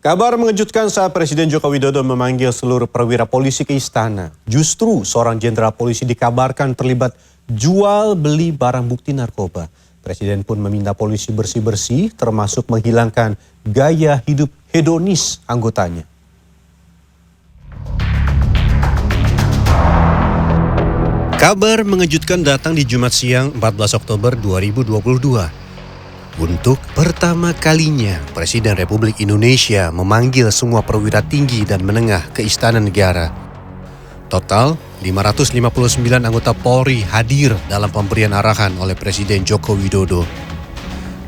Kabar mengejutkan saat Presiden Joko Widodo memanggil seluruh perwira polisi ke istana. Justru seorang jenderal polisi dikabarkan terlibat jual beli barang bukti narkoba. Presiden pun meminta polisi bersih-bersih termasuk menghilangkan gaya hidup hedonis anggotanya. Kabar mengejutkan datang di Jumat siang 14 Oktober 2022. Untuk pertama kalinya, Presiden Republik Indonesia memanggil semua perwira tinggi dan menengah ke Istana Negara. Total, 559 anggota Polri hadir dalam pemberian arahan oleh Presiden Joko Widodo.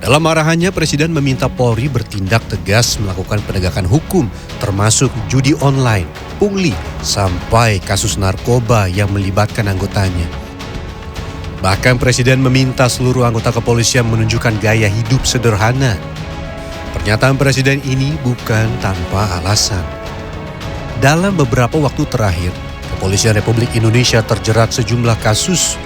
Dalam arahannya, Presiden meminta Polri bertindak tegas melakukan penegakan hukum, termasuk judi online, pungli, sampai kasus narkoba yang melibatkan anggotanya. Bahkan Presiden meminta seluruh anggota kepolisian menunjukkan gaya hidup sederhana. Pernyataan Presiden ini bukan tanpa alasan. Dalam beberapa waktu terakhir, Kepolisian Republik Indonesia terjerat sejumlah kasus.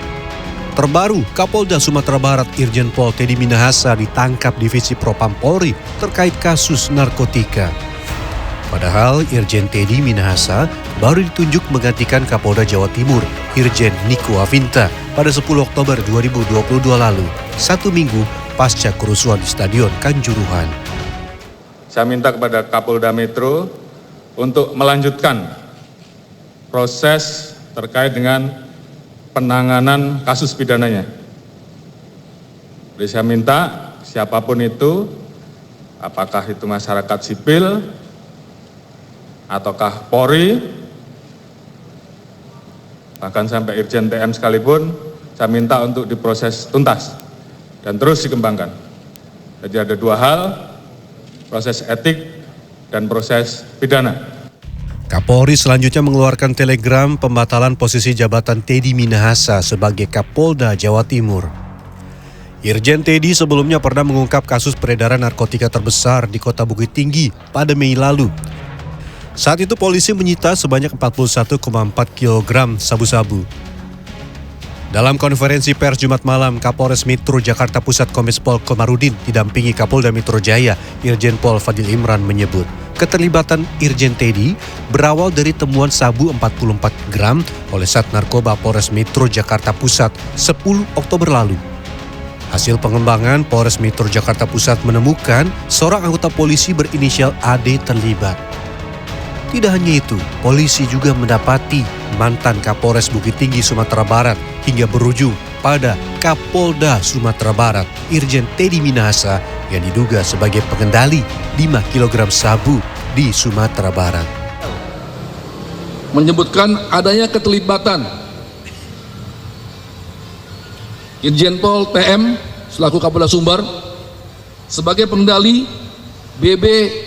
Terbaru, Kapolda Sumatera Barat Irjen Pol Teddy Minahasa ditangkap Divisi Propam Polri terkait kasus narkotika. Padahal Irjen Teddy Minahasa baru ditunjuk menggantikan Kapolda Jawa Timur, Irjen Niko Afinta, pada 10 Oktober 2022 lalu, 1 minggu pasca kerusuhan di Stadion Kanjuruhan. Saya minta kepada Kapolda Metro untuk melanjutkan proses terkait dengan penanganan kasus pidananya. Jadi saya minta siapapun itu, apakah itu masyarakat sipil, ataukah Polri, bahkan sampai Irjen TM sekalipun, saya minta untuk diproses tuntas dan terus dikembangkan. Jadi ada dua hal, proses etik dan proses pidana. Kapolri selanjutnya mengeluarkan telegram pembatalan posisi jabatan Teddy Minahasa sebagai Kapolda Jawa Timur. Irjen Teddy sebelumnya pernah mengungkap kasus peredaran narkotika terbesar di Kota Bukit Tinggi pada Mei lalu. Saat itu polisi menyita sebanyak 41,4 kg sabu-sabu. Dalam konferensi pers Jumat malam, Kapolres Metro Jakarta Pusat Kombes Pol Komarudin didampingi Kapolda Metro Jaya, Irjen Pol Fadil Imran menyebut keterlibatan Irjen Teddy berawal dari temuan sabu 44 gram oleh Sat Narkoba Polres Metro Jakarta Pusat 10 Oktober lalu. Hasil pengembangan, Polres Metro Jakarta Pusat menemukan seorang anggota polisi berinisial AD terlibat. Tidak hanya itu, polisi juga mendapati mantan Kapolres Bukit Tinggi Sumatera Barat hingga berujung pada Kapolda Sumatera Barat, Irjen Teddy Minahasa yang diduga sebagai pengendali 5 kg sabu di Sumatera Barat. Menyebutkan adanya keterlibatan Irjen Pol TM selaku Kapolda Sumbar sebagai pengendali BB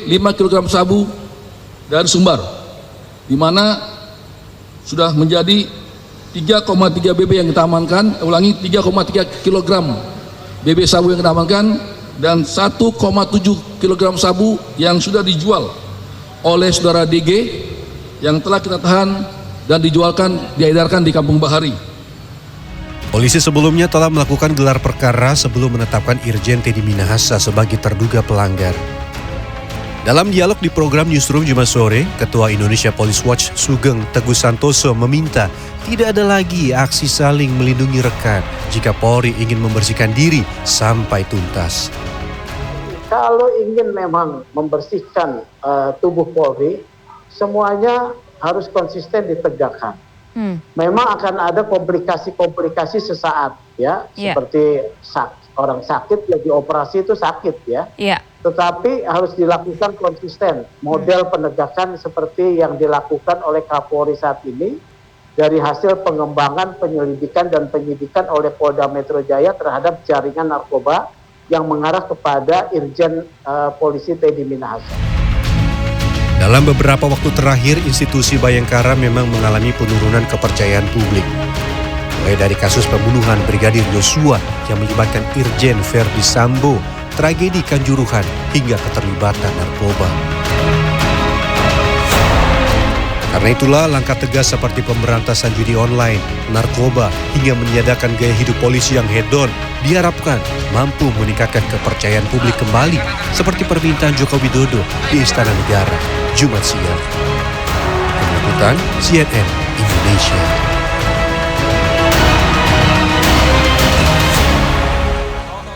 5 kg sabu dan Sumbar, di mana sudah menjadi 3,3 BB yang kita amankan, 3,3 kg BB sabu yang kita amankan, dan 1,7 kg sabu yang sudah dijual oleh saudara DG yang telah kita tahan dan diedarkan di Kampung Bahari. Polisi sebelumnya telah melakukan gelar perkara sebelum menetapkan Irjen Teddy Minahasa sebagai terduga pelanggar. Dalam dialog di program Newsroom Jumat sore, Ketua Indonesia Police Watch Sugeng Teguh Santoso meminta tidak ada lagi aksi saling melindungi rekan jika Polri ingin membersihkan diri sampai tuntas. Kalau ingin memang membersihkan tubuh Polri, semuanya harus konsisten ditegakkan. Memang akan ada komplikasi-komplikasi sesaat, ya, seperti orang sakit ya, dioperasi itu sakit ya. Tetapi harus dilakukan konsisten. Model penegakan seperti yang dilakukan oleh Kapolri saat ini dari hasil pengembangan, penyelidikan dan penyidikan oleh Polda Metro Jaya terhadap jaringan narkoba yang mengarah kepada Irjen Polisi Teddy Minahasa. Dalam beberapa waktu terakhir, institusi Bayangkara memang mengalami penurunan kepercayaan publik. Mulai dari kasus pembunuhan Brigadir Yosua yang melibatkan Irjen Verdi Sambo, tragedi Kanjuruhan, hingga keterlibatan narkoba. Karena itulah langkah tegas seperti pemberantasan judi online, narkoba, hingga meniadakan gaya hidup polisi yang hedon diharapkan mampu meningkatkan kepercayaan publik kembali seperti permintaan Joko Widodo di Istana Negara Jumat siang. Tim Liputan CNN Indonesia.